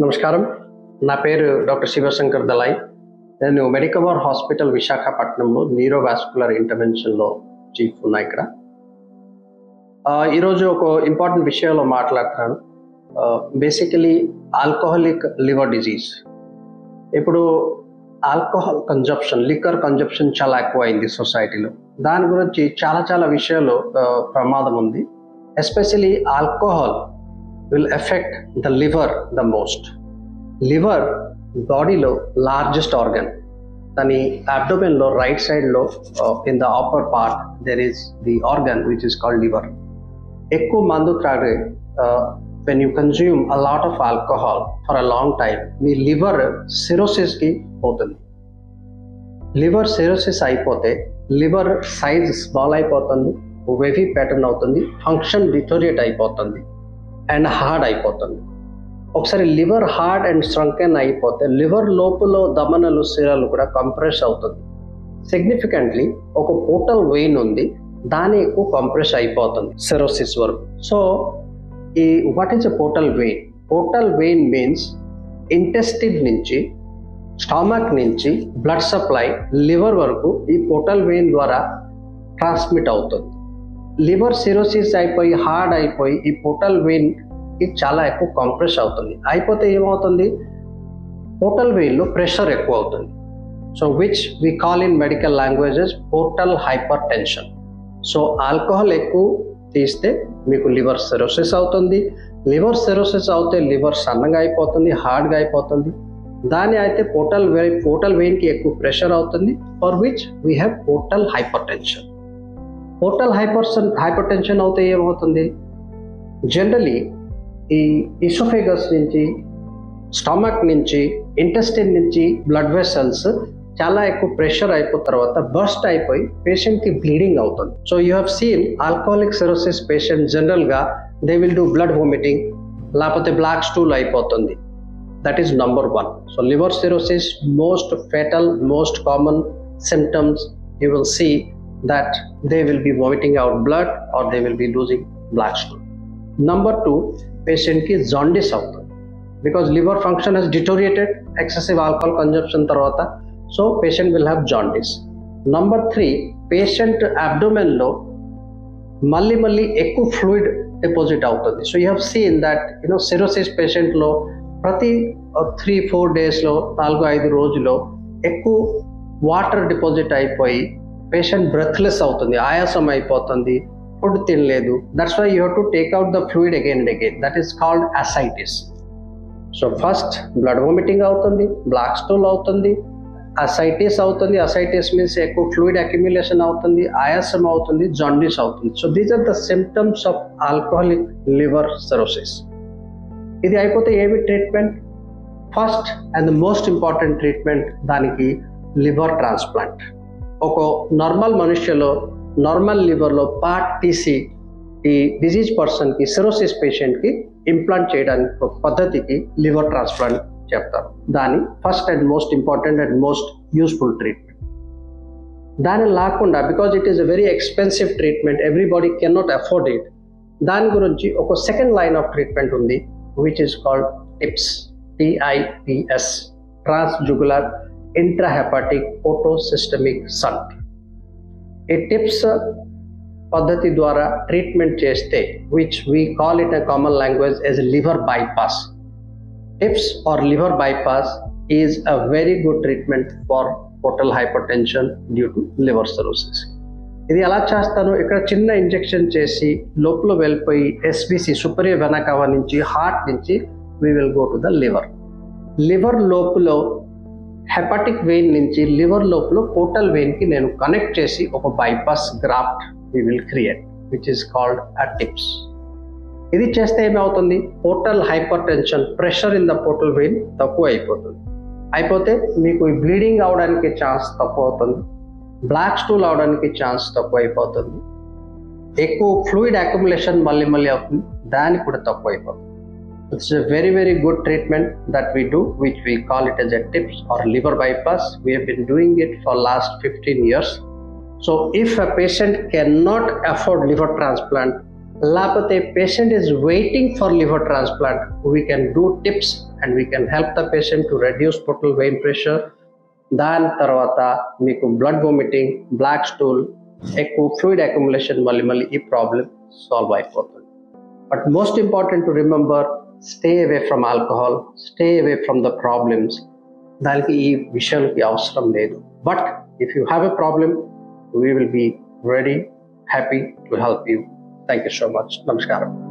నమస్కారం. నా పేరు డాక్టర్ శివశంకర్ దళాయ్. నేను మెడికవర్ హాస్పిటల్ విశాఖపట్నంలో న్యూరోవాస్కులర్ ఇంటర్వెన్షన్లో చీఫ్ ఉన్నా ఇక్కడ. ఈరోజు ఒక ఇంపార్టెంట్ విషయంలో మాట్లాడుతున్నాను. Basically alcoholic liver disease. ఇప్పుడు ఆల్కహాల్ కన్జంప్షన్, లిక్కర్ కన్జంప్షన్ చాలా ఎక్కువ అయింది సొసైటీలో. దాని గురించి చాలా విషయాలు ప్రమాదం ఉంది. Especially alcohol will affect the liver the most. Liver బాడీలో లార్జెస్ట్ ఆర్గన్. దాని అబ్డోమెన్లో రైట్ సైడ్లో in the upper part there is the organ which is called liver. ఎక్కువ మందు త్రాగే when you consume a lot of alcohol for a long time మీ liver సిరోసిస్కి పోతుంది. లివర్ సిరోసిస్ అయిపోతే లివర్ సైజ్ స్మాల్ అయిపోతుంది, వెవీ ప్యాటర్న్ అవుతుంది, function deteriorate అయిపోతుంది అండ్ హార్డ్ అయిపోతుంది. ఒకసారి లివర్ హార్డ్ అండ్ స్ట్రంకెన్ అయిపోతే లివర్ లోపల దమనలు సిరాలు కూడా కంప్రెస్ అవుతుంది. సిగ్నిఫికెంట్లీ ఒక పోర్టల్ వెయిన్ ఉంది, దాని ఎక్కువ కంప్రెస్ అయిపోతుంది సిరోసిస్ వరకు. సో ఈ what is a portal vein? Portal vein means intestine నుంచి స్టమక్ నుంచి బ్లడ్ సప్లై లివర్ వరకు ఈ పోర్టల్ వెయిన్ ద్వారా ట్రాన్స్మిట్ అవుతుంది. లివర్ సిరోసిస్ అయిపోయి హార్డ్ అయిపోయి ఈ పోర్టల్ వెయిన్ చాలా ఎక్కువ కంప్రెస్ అవుతుంది. అయిపోతే ఏమవుతుంది? పోర్టల్ వెయిన్లో ప్రెషర్ ఎక్కువ అవుతుంది. So which we call in medical languages portal hypertension. So alcohol ఎక్కువ తీస్తే మీకు లివర్ సిరోసిస్ అవుతుంది. లివర్ సిరోసిస్ అవుతే లివర్ సన్నగా అయిపోతుంది, హార్డ్గా అయిపోతుంది. దాని అయితే పోర్టల్ వెయిన్కి ఎక్కువ ప్రెషర్ అవుతుంది, for which we have portal hyper tension. Portal hyper tension అవుతే ఏమవుతుంది? జనరలీ ఈ ఇసోఫేగస్ నుంచి స్టమక్ నుంచి ఇంటెస్టిన్ నుంచి బ్లడ్ వెసల్స్ చాలా ఎక్కువ ప్రెషర్ అయిపోయిన తర్వాత బర్స్ట్ అయిపోయి పేషెంట్కి బ్లీడింగ్ అవుతుంది. So you have seen alcoholic cirrhosis patient జనరల్గా they will do blood vomiting, లేకపోతే బ్లాక్ స్టూల్ అయిపోతుంది. That is number 1. So liver cirrhosis most fatal, most common symptoms you will see that they will be vomiting out blood or they will be losing black stool. Number 2, patient ki jaundice అవుతుంది because liver function has deteriorated, excessive alcohol consumption tarvata, so patient will have jaundice. Number 3, patient abdomen లో మళ్ళీ ఎక్కువ fluid deposit అవుతుంది. So you have seen that cirrhosis పేషెంట్లో ప్రతి 3-4 డేస్లో 4-5 రోజుల్లో ఎక్కువ వాటర్ డిపాజిట్ అయిపోయి పేషెంట్ బ్రెత్లెస్ అవుతుంది, ఆయాసం అయిపోతుంది, ఫుడ్ తినలేదు. That's why you have to take out the fluid again and again. That is called ascites. So first blood vomiting అవుతుంది, బ్లాక్ స్టూల్ అవుతుంది, అసైటిస్ అవుతుంది. అసైటిస్ మీన్స్ ఎక్కువ ఫ్లూయిడ్ అక్యుములేషన్ అవుతుంది, ఆయాసం అవుతుంది, జాండిస్ అవుతుంది. So these are the symptoms of alcoholic liver cirrhosis. ఇది అయిపోతే ఏమి treatment? First and the most important treatment దానికి లివర్ ట్రాన్స్ప్లాంట్. ఒక నార్మల్ మనుష్యలో నార్మల్ లివర్లో పార్ట్ తీసి ఈ డిజీజ్ పర్సన్కి, సిరోసిస్ పేషెంట్కి ఇంప్లాంట్ చేయడానికి ఒక పద్ధతికి లివర్ ట్రాన్స్ప్లాంట్ చెప్తారు. దాని first and most important and most useful treatment. దాని లేకుండా because it is a very expensive treatment, everybody cannot afford it. దాని గురించి ఒక సెకండ్ లైన్ ఆఫ్ ట్రీట్మెంట్ ఉంది which is called TIPS, TIPS, transjugular intrahepatic portosystemic shunt. ఈ TIPS పద్ధతి ద్వారా treatment చేస్తే which we call it a common language as liver bypass. TIPS or liver bypass is a very good treatment for portal hyper tension due to liver cirrhosis. ఇది ఎలా చేస్తాను? ఇక్కడ చిన్న injection చేసి లోపల వెళ్ళిపోయి SVC సుపీరియర్ వెనా కవా నుంచి హార్ట్ నుంచి we will go to the liver. Liver లోపల హెపాటిక్ వెయిన్ నుంచి లివర్ లోపల పోర్టల్ వెయిన్కి నేను కనెక్ట్ చేసి ఒక bypass graft we will create which is called a TIPS. ఇది చేస్తే ఏమవుతుంది? Portal hypertension, pressure in the portal vein తక్కువ అయిపోతే మీకు బ్లీడింగ్ అవడానికి ఛాన్స్ తక్కువ అవుతుంది, బ్లాక్ స్టూల్ అవడానికి ఛాన్స్ తక్కువ అయిపోతుంది, ఎక్కువ ఫ్లూయిడ్ అక్యుములేషన్ మళ్ళీ అవుతుంది, దానికి కూడా తక్కువ అయిపోతుంది. It's a very good treatment that we do, which we call it as a TIPS or liver bypass. We have been doing it for last 15 years. So if a patient cannot afford liver transplant, లేకపోతే patient is waiting for liver transplant, we can do TIPS and we can help the patient to reduce total vein pressure. దాని తర్వాత మీకు blood vomiting, black stool, ఎక్కువ fluid accumulation మళ్ళీ ఈ problem solve అయిపోతుంది. But most important to remember, stay away from alcohol, stay away from the problems. దానికి ఈ విషయానికి అవసరం లేదు. But if you have a problem, we will be ready, happy to help you. Thank you so much. Namaskaram.